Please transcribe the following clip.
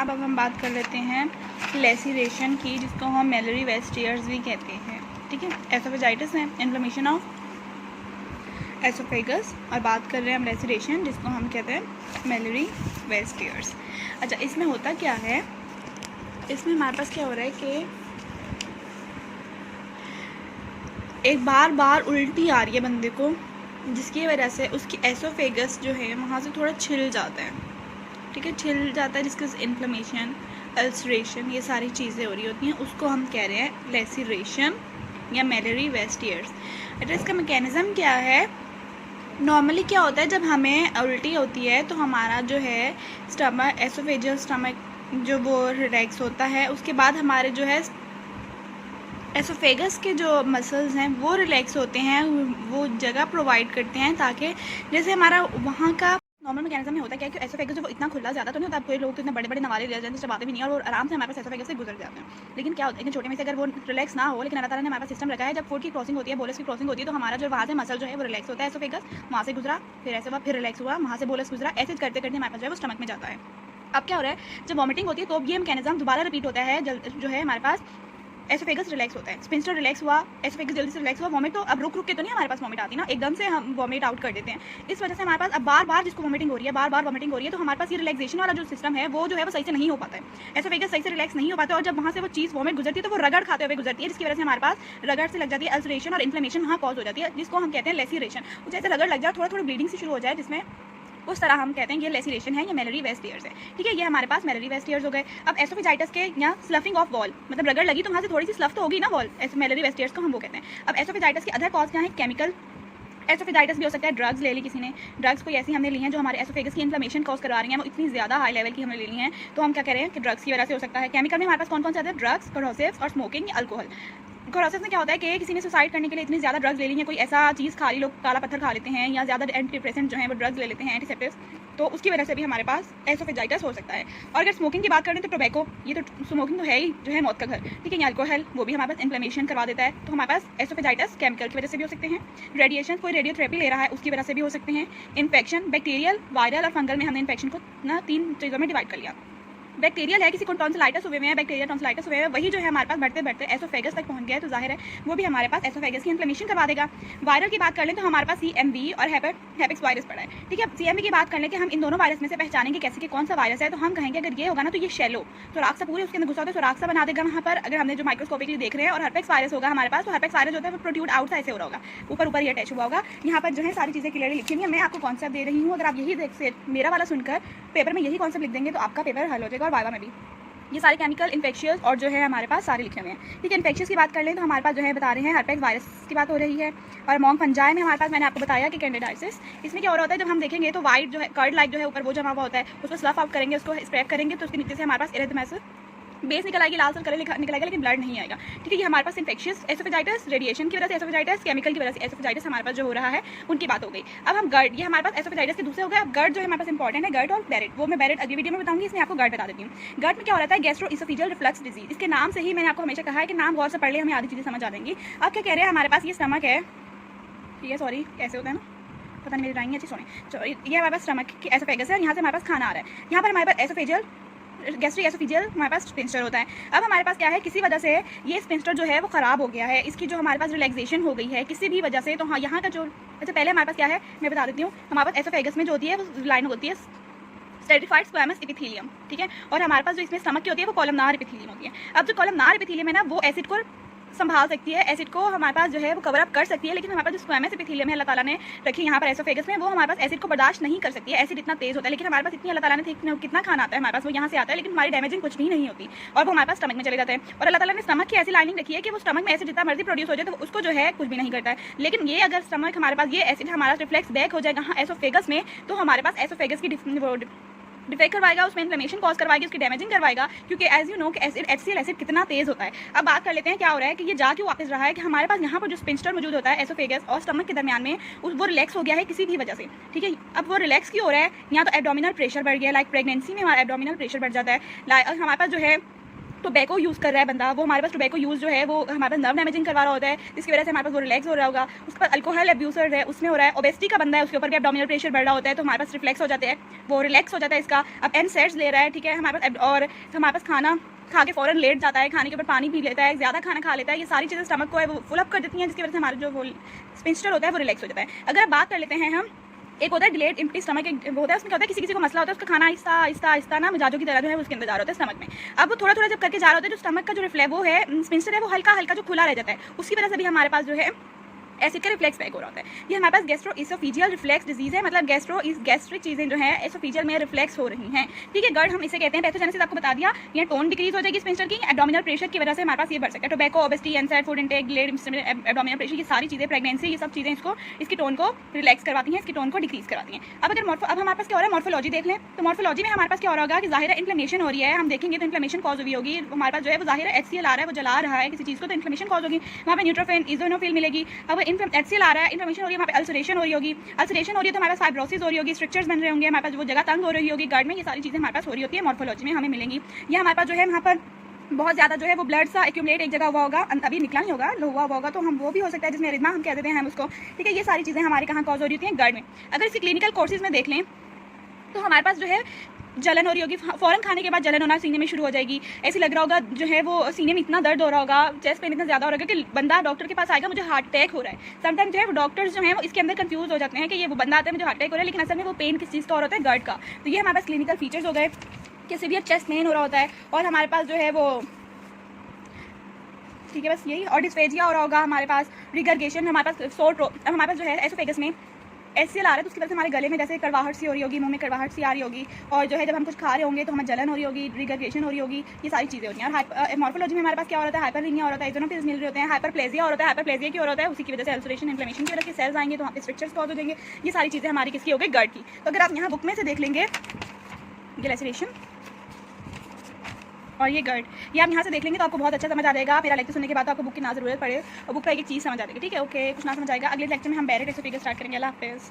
अब हम बात कर लेते हैं लेसिरेशन की, जिसको हम मेलरी वेस्टियर्स भी कहते हैं। ठीक है, एसोफेजाइटिस है, इन्फ्लेमेशन ऑफ एसोफेगस, और बात कर रहे हैं हम लेसिरेशन, जिसको हम कहते हैं मेलरी वेस्टियर्स। अच्छा, इसमें होता क्या है, इसमें हमारे पास क्या हो रहा है कि एक बार बार उल्टी आ रही है बंदे को, जिसकी वजह से उसकी एसोफेगस जो है वहाँ से थोड़ा छिल जाता है। ठीक है, छिल जाता है, जिसके इन्फ्लेमेशन, अल्सरेशन, ये सारी चीज़ें हो रही होती हैं, उसको हम कह रहे हैं लेसिरेशन या मेलरी वेस्टियर्स। अच्छा, इसका मैकेनिज़्म क्या है? नॉर्मली क्या होता है, जब हमें उल्टी होती है तो हमारा जो है स्टमक, एसोफेजियल स्टमक जो वो रिलैक्स होता है, उसके बाद हमारे जो है एसोफेगस के जो मसल्स हैं वो रिलैक्स होते हैं, वो जगह प्रोवाइड करते हैं, ताकि जैसे हमारा वहाँ का नॉर्मल मैकेनिज्म में होता है क्या कि एसोफेगस जो वो इतना खुला ज़्यादा तो नहीं होता। कोई लोग तो इतने बड़े बड़े नवाले ले जाते हैं, चबाते भी नहीं, और वो आराम से हमारे पास एसोफेगस से गुजर जाते हैं। लेकिन क्या होता है, इतने छोटे में से अगर वो रिलैक्स ना हो, लेकिन अल्लाह ताला ने हमारे पास सिस्टम रखा है, जब फूड की क्रॉसिंग होती है, बोलस की क्रॉसिंग होती है, तो हमारा जो वहाँ से मसल जो है वो रिलैक्स होता है, एसोफेगस वहाँ से गुजरा, फिर ऐसे हुआ, फिर रिलैक्स हुआ, वहाँ से बोलस गुजरा, ऐसे करते करते हमारे पास जो है वो स्टमक में जाता है। अब क्या हो रहा है, जब वॉमिटिंग होती है तो ये मैकेनिज्म दोबारा रिपीट होता है, जो है हमारे पास एसोफेगस रिलैक्स होता है, स्पिंस्टर रिलैक्स हुआ, एसोफेगस जल्दी से रिलैक्स हुआ, वॉमिट तो अब रुक रुक के तो नहीं हमारे पास वॉमिट आती ना, एकदम से हम वॉमिट आउट कर देते हैं। इस वजह से हमारे पास अब बार बार जिसको वॉमिटिंग हो रही है, बार बार वॉमिटिंग हो रही है, तो हमारे पास ये रिलैक्सेशन वाला जो सिस्टम है वो जो है वो सही से नहीं हो पाता है, एसोफेगस सही से रिलैक्स नहीं हो पाता, और जब वहाँ से वो चीज़ वॉमिट गुजरती है तो वो रगड़ खाते हुए गुजरती है, जिसकी वजह से हमारे पास रगड़ से लग जाती है अल्सरेशन और इन्फ्लेमेशन वहाँ कॉज हो जाती है, जिसको हम कहते हैं लेसिरेशन। जैसे रगड़ लग जाए, थोड़ा थोड़ा ब्लीडिंग से शुरू हो जाए, जिसमें उस तरह हम कहते हैं ये लेसिरेशन है या मेलरी वेस्टियर्स है। ठीक है, ये हमारे पास मेलरी वेस्टियर्स हो गए। अब एसोफेजाइटिस के या स्लफिंग ऑफ वॉल, मतलब रगड़ लगी तो वहाँ से थोड़ी सी स्लफ तो होगी ना वॉल, मेलरी वेस्टियर्स को हम वो कहते हैं। अब एसोफेजाइटिस के अदर कॉज क्या है? केमिकल एसोफेजाइटिस भी हो सकता है, ड्रग्स ले ली किसी ने, ड्रग्स कोई ऐसी हमने ली हैं जो हमारे एसोफेगस की इन्फ्लेमेशन कॉज करवा रही हैं, वो इतनी ज़्यादा हाई लेवल की हमने ले ली हैं, तो हम क्या कह रहे हैं कि ड्रग्स की वजह से हो सकता है। केमिकल में हमारे पास कौन कौन से आते हैं? ड्रग्स, कोरोसिव्स और स्मोकिंग या अल्कोहल। कोरोसिव में क्या होता है कि किसी ने सुसाइड करने के लिए इतनी ज़्यादा ड्रग्स ले ली हैं, कोई ऐसा चीज़ खा ली, लोग काला पत्थर खा लेते हैं, या ज़्यादा एंटी डिप्रेसेंट जो है वो ड्रग्स ले लेते हैं, एंटीसेप्टिक्स, तो उसकी वजह से भी हमारे पास एसोफेजाइटिस हो सकता है। और अगर स्मोकिंग की बात करें तो टोबैको, ये तो स्मोकिंग तो है ही, जो है मौत का घर। ठीक है, अल्कोहल वो भी हमारे पास इन्फ्लेमेशन करवा देता है, तो हमारे पास एसोफेजाइटिस केमिकल की वजह से भी हो सकते हैं। रेडिएशन, कोई रेडियोथेरेपी ले रहा है उसकी वजह से भी हो सकते हैं। इन्फेक्शन, बैक्टीरियल, वायरल और फंगल में हमने इन्फेक्शन को ना 3 चीज़ों में डिवाइड कर लिया। बैक्टीरियल है, किसी को टॉन्सिलाइटिस हुए हैं, बैक्टीरिया टॉन्सिलाइटिस हुए हैं, वही जो है हमारे पास बढ़ते बढ़ते एसोफेगस तक पहुंच गया है, तो जाहिर है वो भी हमारे पास एसोफेगस की इन्फ्लेमेशन करवा देगा। वायरल की बात कर लें तो हमारे पास CMV और हेपेक्स वायरस पड़ा है। ठीक है, CMV की बात कर लें कि हम इन दोनों वायरस में से पहचानेंगे कैसे कि कौन सा वायरस है, तो हम कहेंगे अगर ये होगा ना तो ये शैलो तो राख सा पूरे उसके अंदर घुसा होता है, तो राख सा बना देगा वहाँ पर, अगर हमने जो माइक्रोस्कोपिकली देख रहे हैं। और हेपेक्स वायरस होगा हमारे पास, तो हेपेक्स वायरस होता है वो प्रोट्यूड आउट ऐसे हो रहा होगा, ऊपर ऊपर ये अटैच हुआ होगा। यहाँ पर जो है सारी चीज़ें क्लियरली लिखी हुई है, मैं आपको कॉन्सेप्ट दे रही हूँ, अगर आप यही देख से मेरा वाला सुनकर पेपर में यही कॉन्सेप्ट लिख देंगे तो आपका पेपर हल हो जाएगा, और वाइवा में भी ये सारे केमिकल, इन्फेक्शियस और जो है हमारे पास सारे लिखे हुए हैं। ठीक है, इन्फेक्शियस की बात कर लें तो हमारे पास जो है बता रहे हैं हेपेक्स वायरस की बात हो रही है। और मॉन्ग फंजाई में हमारे पास मैंने आपको बताया कि कैंडिडाइसिस, इसमें क्या हो रहा होता है, जब हम देखेंगे तो वाइट जो है कर्ड लाइक जो है ऊपर वो जमा हुआ होता है, उसको स्लफ आउट करेंगे, उसको स्प्रेड करेंगे, तो उसके नीचे से हमारे पास इरिथमेटिस बेस निकल आएगी, लाल सल कलर निकल आएगा, लेकिन ब्लड नहीं आएगा। ठीक है, ये हमारे पास इन्फेक्शियस एसोफेजाइटिस, रेडिएशन की वजह से एसोफेजाइटिस, केमिकल की वजह से एसोफेजाइटिस हमारे पास जो हो रहा है उनकी बात हो गई। अब हम गर्ड, ये हमारे पास एसोफेजाइटिस के दूसरे हो गए। अब गर्ड जो है हमारे पास इंपॉर्टेंट है, गर्ड और बैरेट, वो मैं बैरेट अगली वीडियो में बताऊंगी, इसमें आपको गर्ड बता देती हूँ। गर्ड में क्या हो रहा है? गैस्ट्रोइसोफेजियल रिफ्लक्स डिजीज, इसके नाम से ही मैंने आपको हमेशा कहा है कि नाम गौर से पढ़ ले, हमें आधी चीज़ें समझ आ जाएंगी। अब क्या कह रहे हैं, हमारे पास ये स्टमक है, ठीक है, सॉरी कैसे होता है ना, पता नहीं मेरी ड्राइंग अच्छी, सॉरी, ये हमारे पास स्टमक की एसोफेगस है, यहाँ से हमारे पास खाना आ रहा है, यहाँ पर हमारे पास एसोफेजियल गैस्ट्रिक एसोफेजियल हमारे पास स्पिंस्टर होता है। अब हमारे पास क्या है, किसी वजह से ये स्पिंस्टर जो है वो ख़राब हो गया है, इसकी जो हमारे पास रिलैक्सेशन हो गई है किसी भी वजह से, तो हाँ यहाँ का जो, अच्छा पहले हमारे पास क्या है मैं बता देती हूँ, हमारे पास एसोफेगस में जो होती है वो लाइन होती है स्ट्रेटिफाइड स्क्वैमस एपिथेलियम। ठीक है, और हमारे पास जो इसमें स्टमक की होती है वो कॉलमनार एपिथेलियम होती है। अब जो कॉलमनार एपिथेलियम है ना, वो एसिड को संभाल सकती है, एसिड को हमारे पास जो है वो कवर अप कर सकती है, लेकिन हमारे पास जो स्क्वैमस एपिथेलियम है अल्लाह ताला ने रखी यहाँ पर एसोफेगस में, वो हमारे पास एसिड को बर्दाश्त नहीं कर सकती है, एसिड इतना तेज होता है। लेकिन हमारे पास इतनी अल्लाह ताला ने कितना खाना आता है हमारे पास, वो यहाँ से आता है, लेकिन हमारी डैमेजिंग कुछ भी नहीं होती, और वो हमारे पास स्टमक में चले जाते हैं। और अल्लाह ताला ने स्टमक की ऐसी लाइनिंग रखी है कि वो स्टमक में एसिड जितना मर्जी प्रोड्यूस हो जाए तो उसको जो है कुछ भी नहीं करता है। लेकिन ये अगर स्टमक हमारे पास ये एसिड हमारा रिफ्लेक्स बैक हो जाएगा एसोफेगस में, तो हमारे पास एसोफेगस की डिफेक्ट करवाएगा, उसमें इन्फ्लेमेशन कॉज करवाएगी, उसकी डैमेजिंग करवाएगा, क्योंकि एज यू नो कि एसिड HCl एसिड कितना तेज होता है। अब बात कर लेते हैं क्या हो रहा है कि ये जा क्यों वापस रहा है, कि हमारे पास यहाँ पर जो स्पिंस्टर मौजूद होता है एसोफेगस और स्टमक के दरमियान में, वो रिलैक्स हो गया है किसी भी वजह से। ठीक है, अब वो रिलैक्स क्यों हो रहा है, या तो एब्डोमिनल प्रेशर बढ़ गया, लाइक प्रेगनेंसी में हमारा एब्डोमिनल प्रेशर बढ़ जाता है, हमारे पास जो है टोबैको यूज़ कर रहा है बंदा, वो हमारे पास टोबैको यूज़ जो है वो हमारे पास नर्व डैमेजिंग करवा रहा होता है, जिसकी वजह से हमारे पास वो रिलैक्स हो रहा होगा। उसके बाद अल्कोहल अब्यूज़र है, उसमें हो रहा है। ओबेसिटी का बंदा है, उसके ऊपर भी एब्डोमिनल प्रेशर बढ़ रहा होता है, तो हमारे पास रिफ्लेक्स हो जाते हैं, वो रिलैक्स हो जाता है इसका। अब एनसैड्स ले रहा है, ठीक है, हमारे पास और हमारे पास खाना खा के फ़ौरन लेट जाता है, खाने के ऊपर पानी पी लेता है, ज़्यादा खाना खा लेता है, ये सारी चीज़ें स्टमक को है वो फुल अप कर देती हैं, जिसकी वजह से हमारा जो वो स्पिंस्टर होता है वो रिलैक्स हो जाता है। अगर बात कर लेते हैं हम, एक होता है डिलेड एम्प्टी स्टमक, एक होता है उसमें क्या होता है किसी किसी को मसला होता है, उसका खाना आहिस्ता आहिस्ता आहिस्ता ना मिजाजों की तरह जो है उसके अंदर जा रहा होता है स्टमक में। अब वो थोड़ा थोड़ा जब करके जा रहा होता है, जो स्टमक का जो रिफ्लेक्स वो है स्पिंस्टर है वो हल्का हल्का जो खुला रह जाता है, उसकी वजह से भी हमारे पास जो है एसिड का रिफ्लेक्स बैक हो रहा होता है। ये हमारे पास गैस्ट्रो इसोफिजियल रिफ्लेक्स डिजीज़ है, मतलब गैस्ट्रिक चीज़ें जो हैं एसोफिजियल में रिफ्लेक्स हो रही हैं, ठीक है। गर्ड हम इसे कहते हैं। पैथोजेनेसिस आपको बता दिया, ये टोन डिक्रीज हो जाएगी स्पिंस्टर की, एब्डोमिनल प्रेशर की वजह से हमारे पास ये बढ़ सकता है। Tobacco, obesity, NSAID, food intake, delayed abdominal pressure, ये सारी चीज़ें, प्रेगनेंसी, ये सब चीज़ें इसकी टोन को रिलैक्स करवाती हैं, इसकी टोन को डिक्रीज करवाती हैं। अब हमारे पास क्या हो रहा है, मॉर्फोलॉजी देख लें, तो मॉर्फोलॉजी में हमारे पास क्या हो रहा होगा कि ज़ाहिर है इन्फ्लेमेशन हो रही है, हम देखेंगे तो इन्फ्लेमेशन कॉज हुई होगी, हमारे पास जो है वो ज़ाहिर है HCl आ रहा है, वो जला रहा है किसी चीज़ को, तो इन्फ्लेमेशन कॉज होगी, वहाँ पे न्यूट्रोफिल, इज़ोनोफिल मिलेगी। अब HCl आ रहा है, इन्फ्लेमेशन हो रही है, वहाँ पे अल्सरेशन हो रही होगी, अल्सरेशन हो रही है तो हमारे पास फाइब्रोसिस हो रही होगी, स्ट्रक्चर्स बन रहे होंगे, हमारे पास वो जगह तंग हो रही होगी गर्ड में, ये सारी चीज़ें हमारे पास हो रही होती है, मॉर्फोलॉजी में हमें मिलेंगी। या हमारे पास जो है वहाँ पर बहुत ज़्यादा जो है वो ब्लड सा एक्यूमुलेट एक जगह हुआ होगा, अभी निकला नहीं होगा, हुआ होगा, तो हम वो भी हो सकता है जिसमें रिदमा हम कह देते हैं हम उसको, ठीक है। ये सारी चीज़ें हमारे कहाँ कॉज हो रही होती हैं, गर्ड में। अगर इसकी क्लिनिकल कोर्सेज में देख लें तो हमारे पास जो है जलन हो रही होगी, फ़ौरन खाने के बाद जलन होना सीने में शुरू हो जाएगी, ऐसे लग रहा होगा जो है वो सीने में इतना दर्द हो रहा होगा, चेस्ट पेन इतना ज़्यादा हो रहा होगा कि बंदा डॉक्टर के पास आएगा मुझे हार्ट अटैक हो रहा है। समटाइम जो है वो डॉक्टर्स जो हैं वो इसके अंदर कंफ्यूज हो जाते हैं कि ये वो बंदा आता है मुझे हार्ट अटैक हो रहा है, लेकिन असल में वो पेन किस चीज़ का हो रहा होता है, गर्ड का। तो ये हमारे पास क्लिनिकल फीचर्स हो गए कि सीवियर चेस्ट पेन हो रहा होता है, और हमारे पास जो है वो, ठीक है, बस यही। और डिस्फेजिया हो रहा होगा हमारे पास, रिगर्गेशन, हमारे पास हमारे पास जो है एसोफेगस में HCl आ रहा है, तो उसकी वजह से हमारे गले में जैसे कड़वाहट सी हो रही होगी, मुंह में कड़वाहट सी आ रही होगी, और जो है जब हम कुछ खा रहे होंगे तो हमें जलन हो रही होगी, रिगर्गेशन हो रही होगी, ये सारी चीज़ें होती हैं। और मॉर्फोलॉजी में हमारे पास क्या हो रहा है, हाइपरलीनिया हो रहा है, इज़ोनोफिल्स मिल रहे होते हैं, हाइपरप्लेजिया हो रहा है, हाइपरप्लेजिया की हो रहा है उसी की वजह से अल्सरेशन, इन्फ्लेमेशन की वजह से सेल्स आएंगे तो वहाँ पे स्ट्रक्चर्स कॉज हो जाएंगे, ये सारी चीज़ें हमारी किसकी हो गई, गर्ड की। तो अगर आप यहाँ बुक में से देख लेंगे ग्लेसरेशन और ये गर्ड, ये आप यहाँ से देख लेंगे तो आपको बहुत अच्छा समझ आ जाएगा। मेरा लेक्चर सुनने के बाद तो आपको बुक की ना ज़रूरत पड़े और बुक का एक चीज़ समझ आ जाएगी, ठीक है। ओके, कुछ ना समझ आएगा, अगले लेक्चर में हम डायरेक्ट एसोफेगस स्टार्ट करेंगे। अल्लाह हाफ़िज़।